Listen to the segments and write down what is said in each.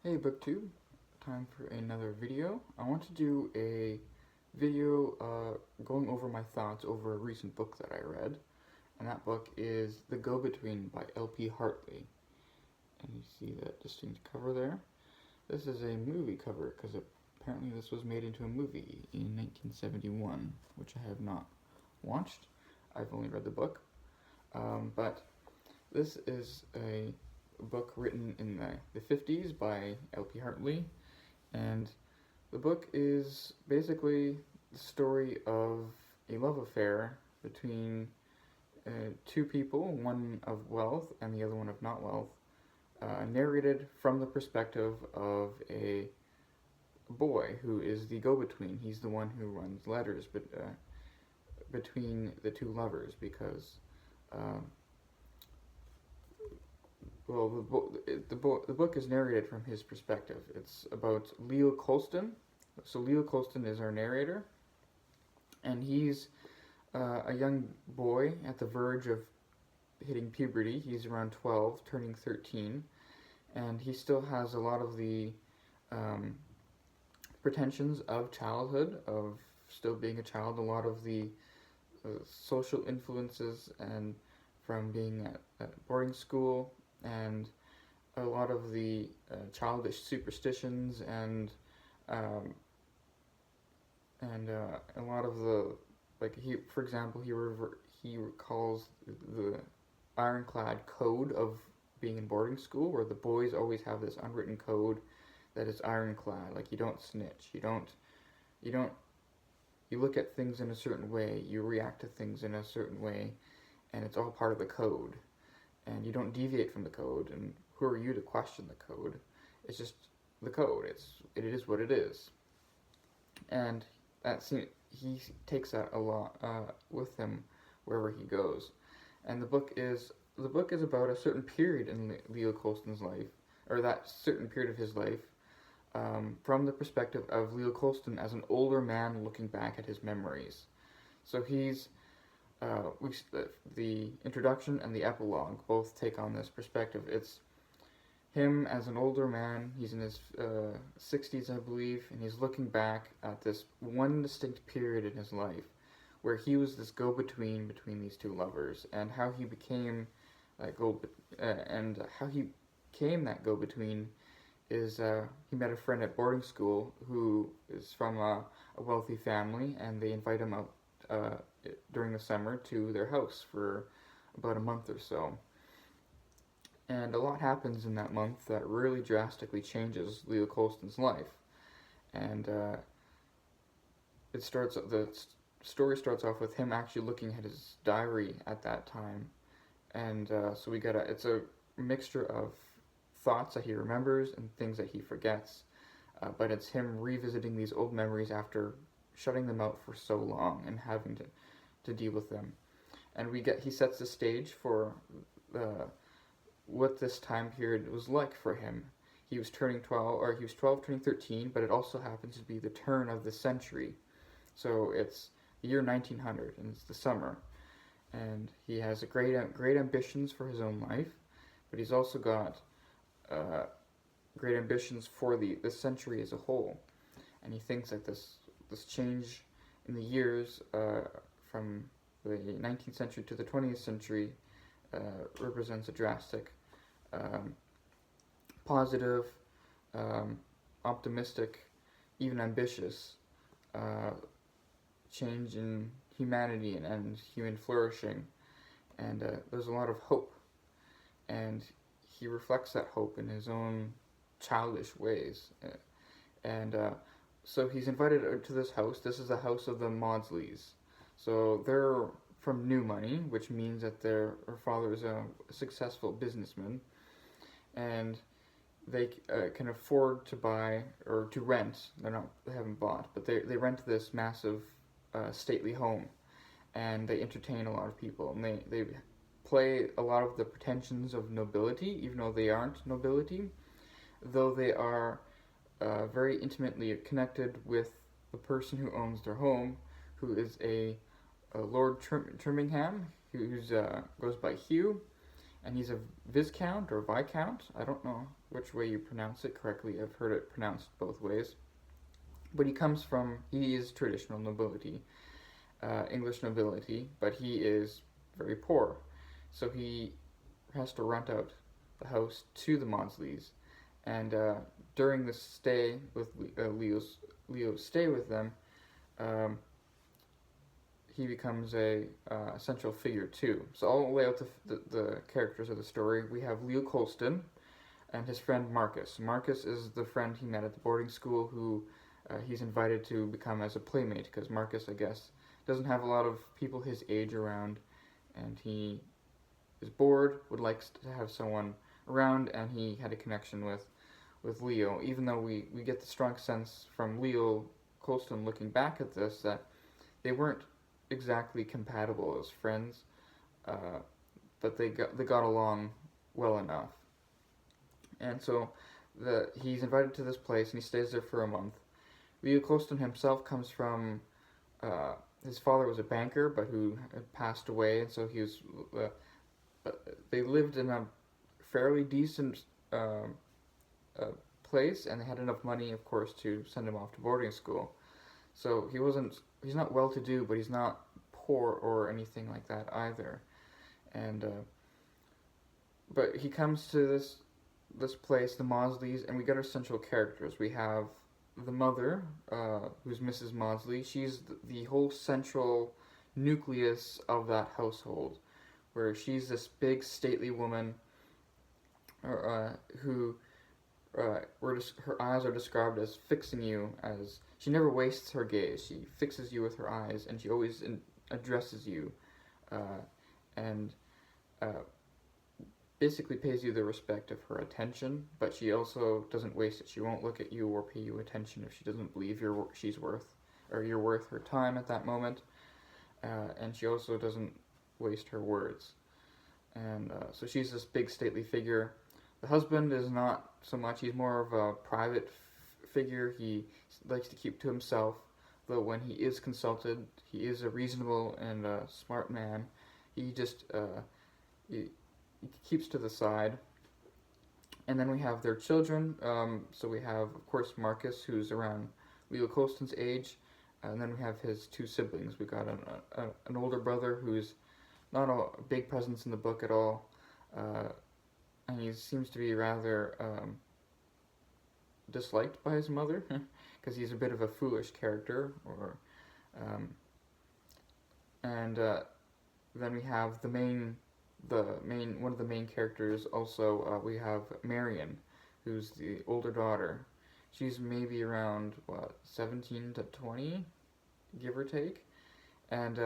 Hey BookTube, time for another video. I want to do a video going over my thoughts over a recent book that I read, and that book is The Go-Between by LP Hartley. And you see that distinct cover there? This is a movie cover because apparently this was made into a movie in 1971, which I have not watched. I've only read the book, but this is a book written in the 50s by LP Hartley, and the book is basically the story of a love affair between two people, one of wealth and the other one of not wealth, narrated from the perspective of a boy who is the go-between. He's the one who runs letters between the two lovers because the book is narrated from his perspective. It's about Leo Colston. So Leo Colston is our narrator, and he's a young boy at the verge of hitting puberty. He's around 12, turning 13, and he still has a lot of the pretensions of childhood, of still being a child, a lot of the social influences and from being at boarding school, and a lot of the childish superstitions and a lot of the, like, for example, he recalls the ironclad code of being in boarding school, where the boys always have this unwritten code that is ironclad. Like, you don't snitch, you look at things in a certain way, you react to things in a certain way, and it's all part of the code. And you don't deviate from the code, and who are you to question the code? It's just the code. It is what it is. And he takes that a lot with him wherever he goes. And the book is about a certain period in Leo Colston's life, or that certain period of his life, from the perspective of Leo Colston as an older man looking back at his memories. So he's the introduction and the epilogue both take on this perspective. It's him as an older man. He's in his 60s, I believe, and he's looking back at this one distinct period in his life where he was this go-between between these two lovers, and how he became that go-between is he met a friend at boarding school who is from a wealthy family, and they invite him out during the summer to their house for about a month or so. And a lot happens in that month that really drastically changes Leo Colston's life. And the story starts off with him actually looking at his diary at that time. And so it's a mixture of thoughts that he remembers and things that he forgets. But it's him revisiting these old memories after shutting them out for so long and having to deal with them. And he sets the stage for what this time period was like for him. He was 12 turning 13, but it also happens to be the turn of the century. So it's the year 1900, and it's the summer. And he has great ambitions for his own life, but he's also got great ambitions for the century as a whole. And he thinks that this change in the years from the 19th century to the 20th century represents a drastic, positive, optimistic, even ambitious change in humanity and human flourishing. And there's a lot of hope. And he reflects that hope in his own childish ways. So he's invited to this house. This is the house of the Maudsleys. So they're from new money, which means that her father is a successful businessman, and they can afford to buy or to rent. They haven't bought, but they rent this massive, stately home, and they entertain a lot of people, and they play a lot of the pretensions of nobility, even though they aren't nobility, though they are very intimately connected with the person who owns their home, who is a Lord Trimmingham, who goes by Hugh, and he's a viscount or viscount. I don't know which way you pronounce it correctly. I've heard it pronounced both ways. But he is traditional nobility, English nobility, but he is very poor. So he has to rent out the house to the Maudsleys. And during the stay with Leo's stay with them, um, he becomes a central figure too. So I'll lay out the characters of the story. We have Leo Colston and his friend Marcus. Marcus is the friend he met at the boarding school who he's invited to become as a playmate, because Marcus, I guess, doesn't have a lot of people his age around, and he is bored, would like to have someone around, and he had a connection with Leo, even though we get the strong sense from Leo Colston looking back at this that they weren't exactly compatible as friends, but they got along well enough. And so he's invited to this place, and he stays there for a month. Leo Colston himself comes from, his father was a banker, but who had passed away, and so he was, they lived in a fairly decent place, and they had enough money, of course, to send him off to boarding school. So he's not well-to-do, but he's not poor or anything like that either. And, but he comes to this place, the Maudsleys, and we get our central characters. We have the mother, who's Mrs. Maudsley. She's the whole central nucleus of that household, where she's this big, stately woman who her eyes are described as fixing you, as she never wastes her gaze. She fixes you with her eyes, and she always addresses you, and basically pays you the respect of her attention, but she also doesn't waste it. She won't look at you or pay you attention if she doesn't believe you're worth her time at that moment, and she also doesn't waste her words. And so she's this big stately figure. The husband is not so much. He's more of a private figure. He likes to keep to himself, though when he is consulted, he is a reasonable and smart man. He just he keeps to the side. And then we have their children. So we have, of course, Marcus, who's around Leo Colston's age, and then we have his two siblings. We got an older brother who's not a big presence in the book at all, and he seems to be rather disliked by his mother, because he's a bit of a foolish character. And then we have one of the main characters. Also, we have Marion, who's the older daughter. She's maybe around 17 to 20, give or take, and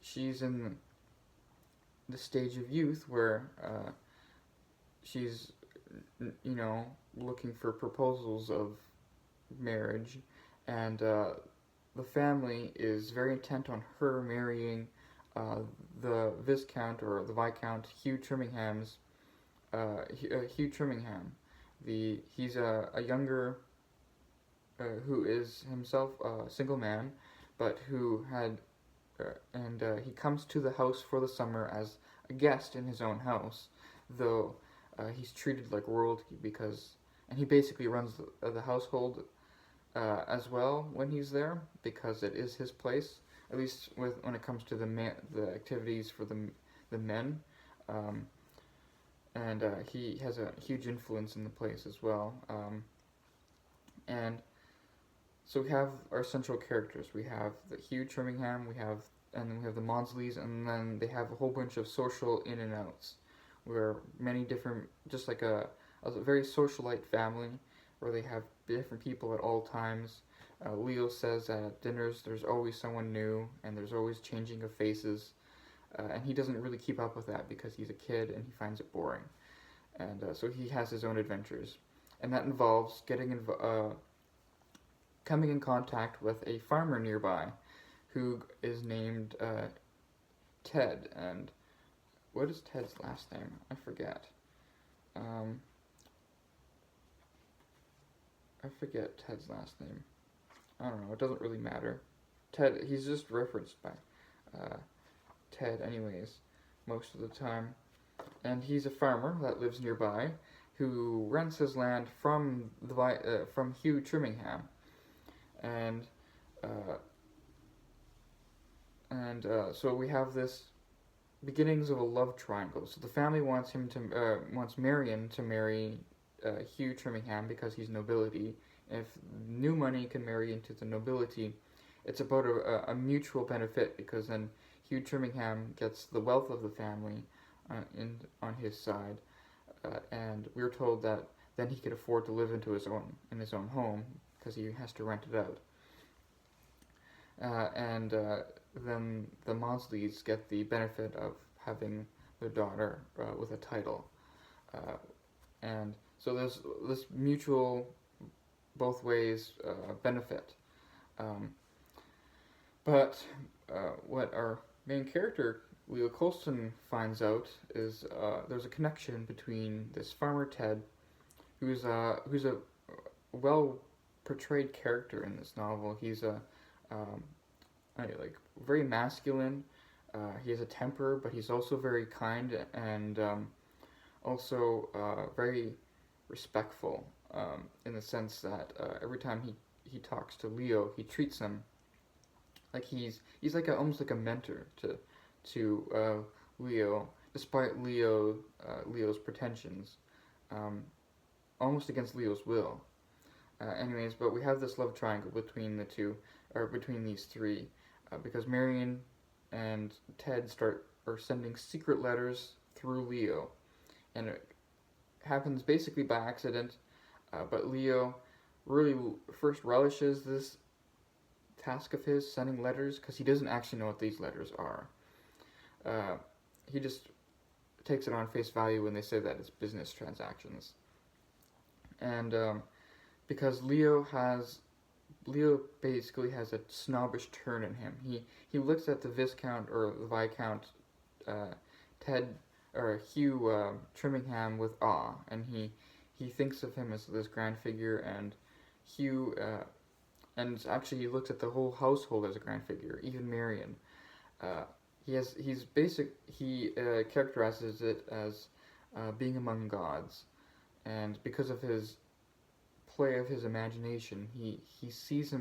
she's in the stage of youth where she's, looking for proposals of marriage, and the family is very intent on her marrying the Viscount or the Viscount Hugh Trimmingham's Hugh Trimmingham. He's a younger who is himself a single man, but who had he comes to the house for the summer as a guest in his own house, though he's treated like royalty and he basically runs the household as well when he's there, because it is his place, at least when it comes to the activities for the men, and he has a huge influence in the place as well, and so we have our central characters. We have the Hugh Trimmingham, and then we have the Maudsleys, and then they have a whole bunch of social in and outs, where many different, just like a very socialite family, where they have different people at all times. Leo says that at dinners there's always someone new, and there's always changing of faces, and he doesn't really keep up with that because he's a kid and he finds it boring. And so he has his own adventures, and that involves coming in contact with a farmer nearby who is named Ted. And what is Ted's last name? I forget. I forget Ted's last name. I don't know, it doesn't really matter. Ted, he's just referenced by Ted anyways, most of the time. and he's a farmer that lives nearby who rents his land from from Hugh Trimmingham, and uh, so we have this beginnings of a love triangle. So the family wants wants Marion to marry Hugh Trimmingham because he's nobility. If new money can marry into the nobility, it's about a mutual benefit, because then Hugh Trimmingham gets the wealth of the family on his side, and we're told that then he could afford to live in his own home because he has to rent it out. And then the Maudsleys get the benefit of having their daughter with a title, and so there's this mutual, both ways benefit. Um, but what our main character Leo Colston finds out is there's a connection between this farmer Ted, who's a well portrayed character in this novel. He's a like very masculine. He has a temper, but he's also very kind and also very respectful, in the sense that every time he talks to Leo, he treats him like he's like almost like a mentor to Leo, despite Leo's pretensions, almost against Leo's will. Anyways, but we have this love triangle between the two, or between these three, because Marion and Ted are sending secret letters through Leo, and it happens basically by accident. But Leo really first relishes this task of his, sending letters, because he doesn't actually know what these letters are. He just takes it on face value when they say that it's business transactions. And because Leo basically has a snobbish turn in him. He looks at the Viscount or the Viscount Ted or Hugh Trimmingham with awe, and he thinks of him as this grand figure, and Hugh and actually he looks at the whole household as a grand figure, even Marion. He characterizes it as being among gods, and because of his play of his imagination, he sees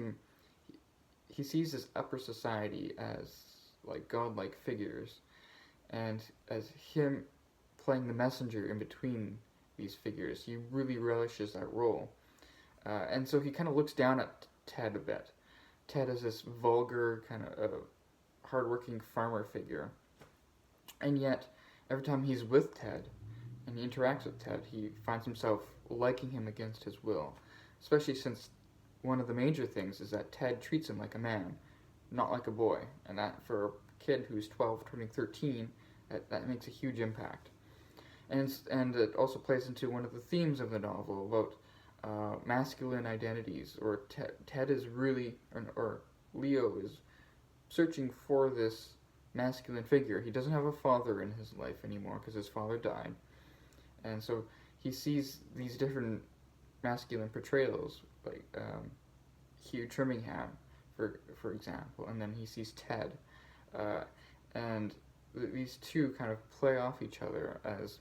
this upper society as like godlike figures, and as him playing the messenger in between these figures, he really relishes that role. And so he kind of looks down at Ted a bit. Ted is this vulgar kind of hardworking farmer figure, and yet every time he's with Ted and he interacts with Ted, he finds himself liking him against his will, especially since one of the major things is that Ted treats him like a man, not like a boy, and that for a kid who's 12 turning 13, that makes a huge impact. And it also plays into one of the themes of the novel about masculine identities, or Ted is really, or Leo is searching for this masculine figure. He doesn't have a father in his life anymore because his father died, and so he sees these different masculine portrayals, like Hugh Trimmingham, for example, and then he sees Ted, and these two kind of play off each other as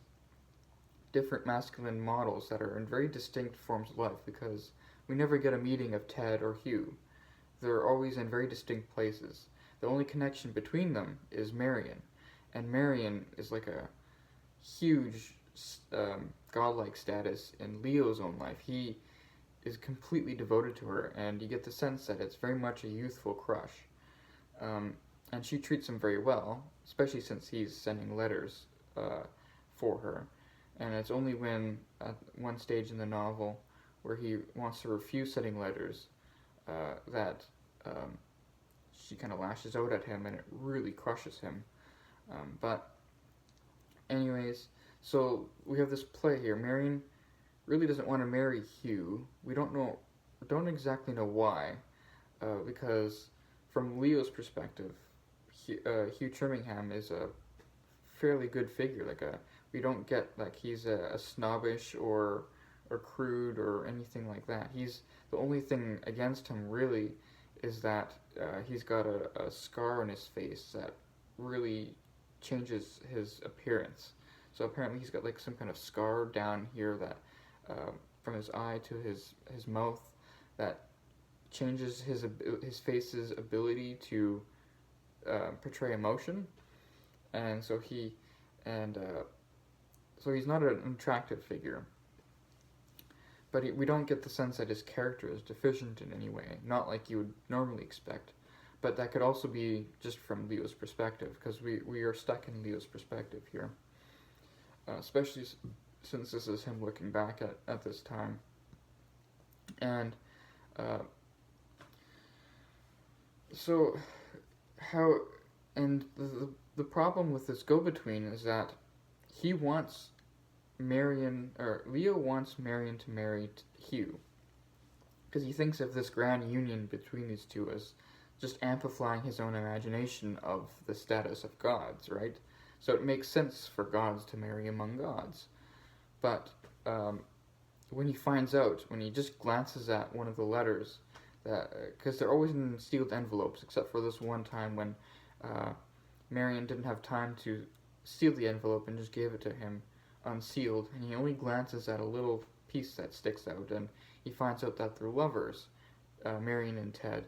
different masculine models that are in very distinct forms of life, because we never get a meeting of Ted or Hugh. They're always in very distinct places. The only connection between them is Marion, and Marion is like a huge godlike status in Leo's own life. He is completely devoted to her, and you get the sense that it's very much a youthful crush. And she treats him very well, especially since he's sending letters for her. And it's only when, at one stage in the novel, where he wants to refuse sending letters, that she kind of lashes out at him, and it really crushes him. But anyways, so we have this play here. Marion really doesn't want to marry Hugh. We don't exactly know why, because from Leo's perspective, Hugh Trimmingham is a fairly good figure. We don't get like he's a snobbish or crude or anything like that. He's the only thing against him really is that he's got a scar on his face that really changes his appearance. So apparently he's got like some kind of scar down here that from his eye to his mouth that changes his face's ability to portray emotion, and so he's not an attractive figure. But we don't get the sense that his character is deficient in any way, not like you would normally expect. But that could also be just from Leo's perspective, because we are stuck in Leo's perspective here. Especially since this is him looking back at this time. And the problem with this go-between is that Leo wants Marion to marry Hugh, because he thinks of this grand union between these two as just amplifying his own imagination of the status of gods, right? So it makes sense for gods to marry among gods. But when he finds out, when he just glances at one of the letters, because they're always in sealed envelopes, except for this one time when Marion didn't have time to seal the envelope and just gave it to him unsealed, and he only glances at a little piece that sticks out, and he finds out that they're lovers, Marion and Ted,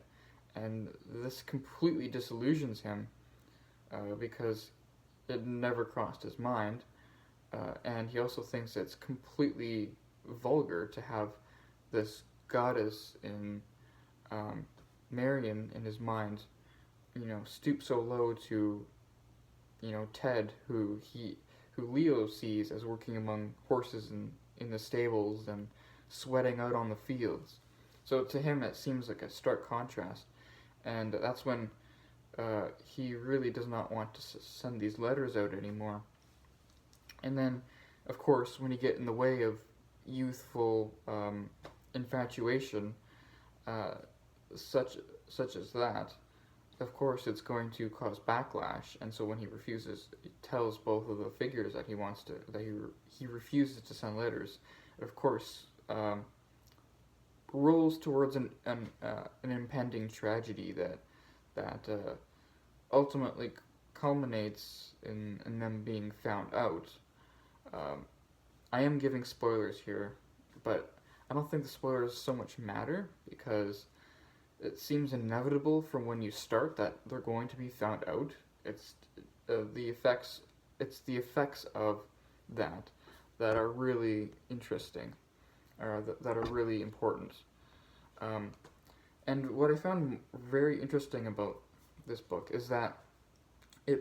and this completely disillusions him because it never crossed his mind, and he also thinks it's completely vulgar to have this goddess in Marion in his mind, stoop so low to, Ted, who Leo sees as working among horses in the stables and sweating out on the fields. So to him it seems like a stark contrast, and that's when he really does not want to send these letters out anymore. And then, of course, when you get in the way of youthful infatuation, such as that, of course it's going to cause backlash, and so when he tells both of the figures that he refuses to send letters, it of course rolls towards an impending tragedy that ultimately culminates in them being found out. I am giving spoilers here, but I don't think the spoilers so much matter, because it seems inevitable from when you start that they're going to be found out. It's the effects of that are really interesting, or that are really important. And what I found very interesting about this book is that the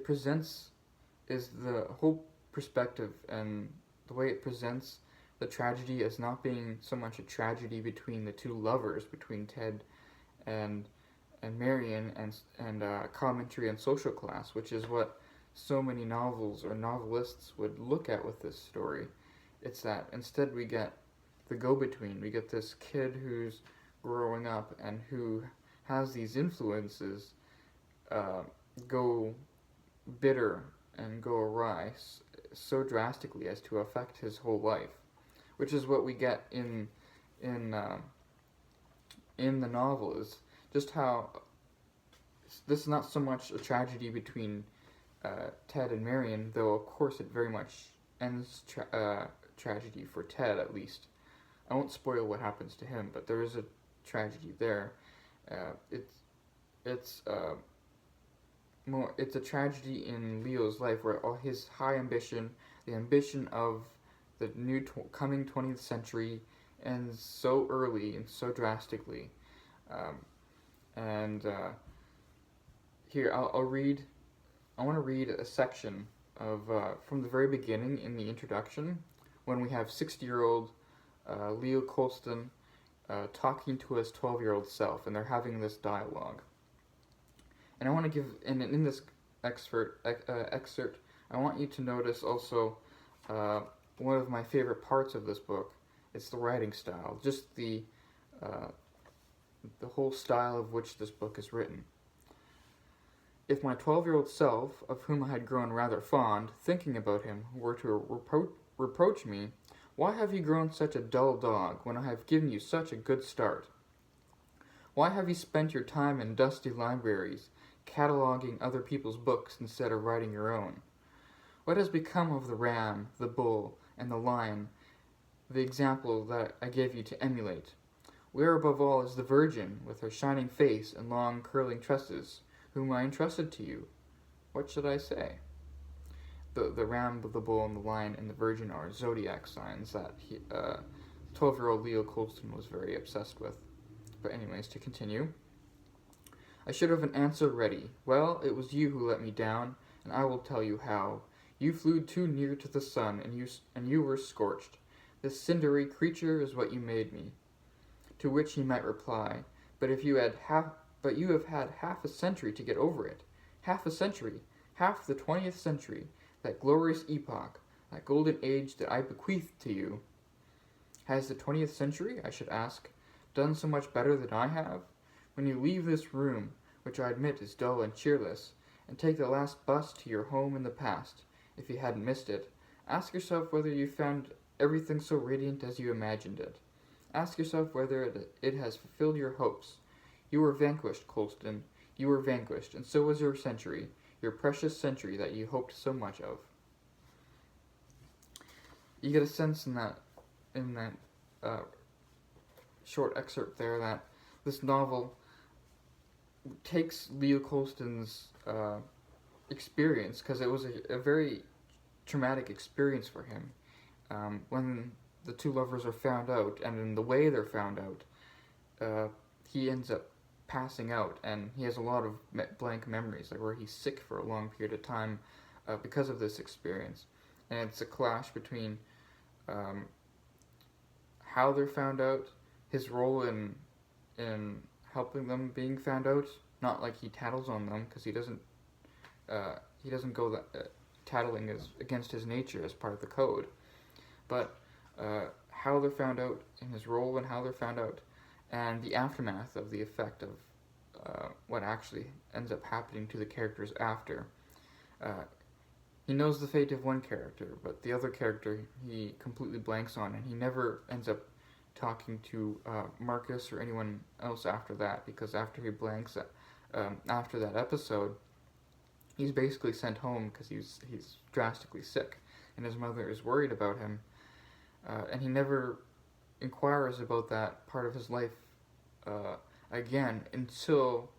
whole perspective and the way it presents the tragedy as not being so much a tragedy between the two lovers, between Ted and Marion, and commentary on social class, which is what so many novels or novelists would look at with this story. It's that instead we get the go-between. We get this kid who's growing up and who has these influences go bitter and go awry so drastically as to affect his whole life, which is what we get in the novel, is just how this is not so much a tragedy between Ted and Marion, though of course it very much ends tragedy for Ted, at least. I won't spoil what happens to him, but there is a tragedy there. It's a tragedy in Leo's life, where all his high ambition, the ambition of the coming 20th century, ends so early and so drastically. Here I'll read. I want to read a section of from the very beginning in the introduction, when we have 60-year-old Leo Colston talking to his 12-year-old self, and they're having this dialogue. And I want to give, in this excerpt, I want you to notice also one of my favorite parts of this book. It's the writing style, just the whole style of which this book is written. If my 12-year-old self, of whom I had grown rather fond, thinking about him, were to reproach me, why have you grown such a dull dog, when I have given you such a good start? Why have you spent your time in dusty libraries, cataloguing other people's books instead of writing your own? What has become of the ram, the bull, and the lion, the example that I gave you to emulate? Where above all is the virgin, with her shining face and long curling tresses, whom I entrusted to you? What should I say? The ram, the bull, and the lion, and the virgin are zodiac signs that 12-year-old Leo Colston was very obsessed with. But anyways, to continue. I should have an answer ready. Well, it was you who let me down, and I will tell you how. You flew too near to the sun, and you were scorched. This cindery creature is what you made me. To which he might reply, but you have had half a century to get over it. Half a century, half the 20th century, that glorious epoch, that golden age that I bequeathed to you. Has the 20th century, I should ask, done so much better than I have? When you leave this room, which I admit is dull and cheerless, and take the last bus to your home in the past, if you hadn't missed it, ask yourself whether you found everything so radiant as you imagined it. Ask yourself whether it has fulfilled your hopes. You were vanquished, Colston. You were vanquished, and so was your century, your precious century that you hoped so much of. You get a sense in that short excerpt there that this novel takes Leo Colston's experience, because it was a very traumatic experience for him. When the two lovers are found out, and in the way they're found out, he ends up passing out, and he has a lot of blank memories, like where he's sick for a long period of time because of this experience. And it's a clash between how they're found out, his role in helping them being found out. Not like he tattles on them, because he doesn't go that tattling is against his nature as part of the code, but how they're found out, in his role and how they're found out, and the aftermath of the effect of what actually ends up happening to the characters after. He knows the fate of one character, but the other character he completely blanks on, and he never ends up talking to Marcus or anyone else after that, because after he blanks after that episode, he's basically sent home because he's drastically sick, and his mother is worried about him, and he never inquires about that part of his life again until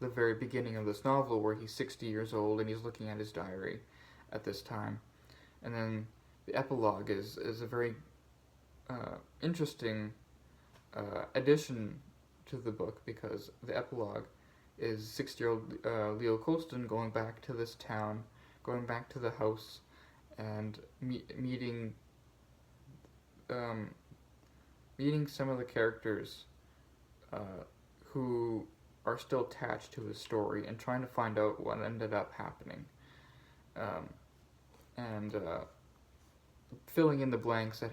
the very beginning of this novel, where he's 60 years old and he's looking at his diary at this time. And then the epilogue is a very interesting addition to the book, because the epilogue is 60-year-old Leo Colston going back to this town, going back to the house, and meeting some of the characters who are still attached to his story, and trying to find out what ended up happening, and filling in the blanks that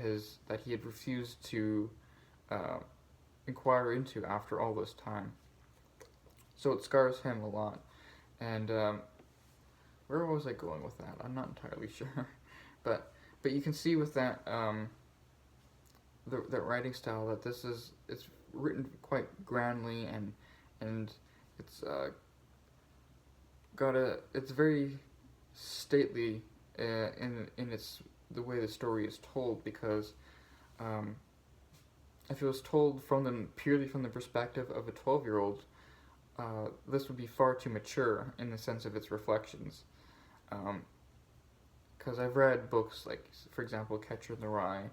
he had refused to inquire into after all this time. So it scars him a lot. And where was I going with that? I'm not entirely sure. But you can see with that that writing style that it's written quite grandly, and it's it's very stately in the way the story is told, because if it was told purely from the perspective of a 12-year-old, this would be far too mature in the sense of its reflections. Because I've read books like, for example, Catcher in the Rye,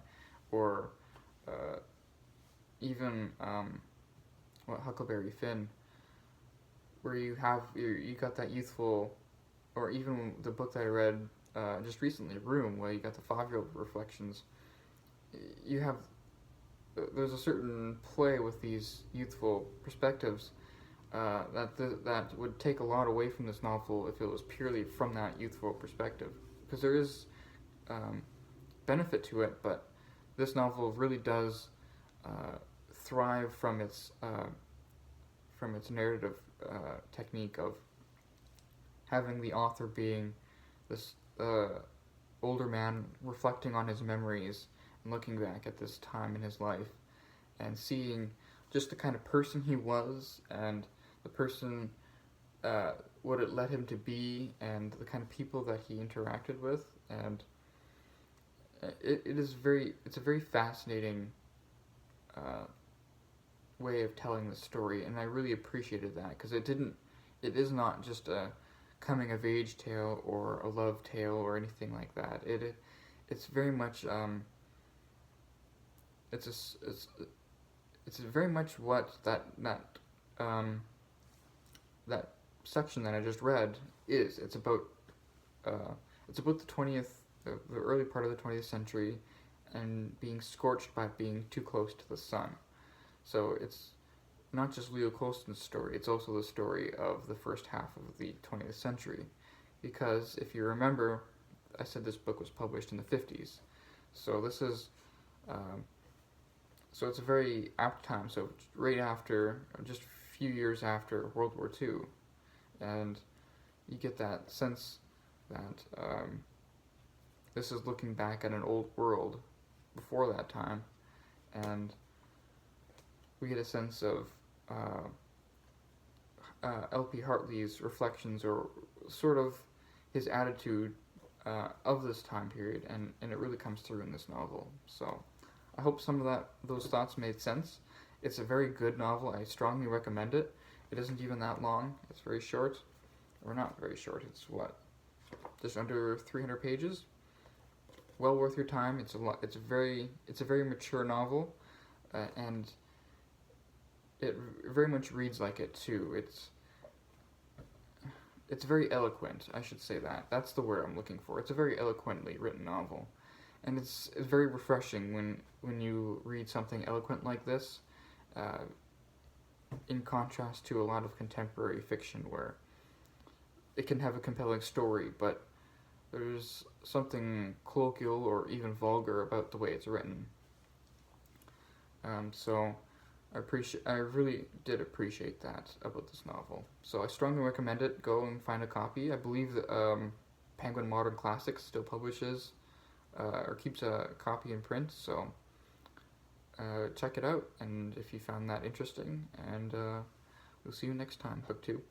or even Huckleberry Finn, where you got that youthful, or even the book that I read just recently, Room, where you got the 5-year-old reflections. There's a certain play with these youthful perspectives that would take a lot away from this novel if it was purely from that youthful perspective, because there is benefit to it, but this novel really does thrive from its narrative technique of having the author being this older man reflecting on his memories and looking back at this time in his life and seeing just the kind of person he was, and the person what it led him to be, and the kind of people that he interacted with, and it's a very fascinating way of telling the story, and I really appreciated that because it is not just a coming of age tale or a love tale or anything like that. It's very much it's very much what um, that section that I just read is. It's about the early part of the 20th century, and being scorched by being too close to the sun. So it's not just Leo Colston's story, it's also the story of the first half of the 20th century. Because if you remember, I said this book was published in the 50s. So this is, so it's a very apt time. So right after, just a few years after World War II. And you get that sense that this is looking back at an old world before that time. And we get a sense of LP Hartley's reflections, or sort of his attitude of this time period, and it really comes through in this novel. So I hope some of those thoughts made sense. It's a very good novel. I strongly recommend it. It isn't even that long. It's very short, or not very short. It's just under 300 pages. Well worth your time. It's a very mature novel, and it very much reads like it too. It's very eloquent, I should say that. That's the word I'm looking for. It's a very eloquently written novel. And it's very refreshing when you read something eloquent like this, in contrast to a lot of contemporary fiction where it can have a compelling story, but there's something colloquial or even vulgar about the way it's written. So I really did appreciate that about this novel. So I strongly recommend it. Go and find a copy. I believe that Penguin Modern Classics still publishes or keeps a copy in print, so check it out, and if you found that interesting, and we'll see you next time, Book 2.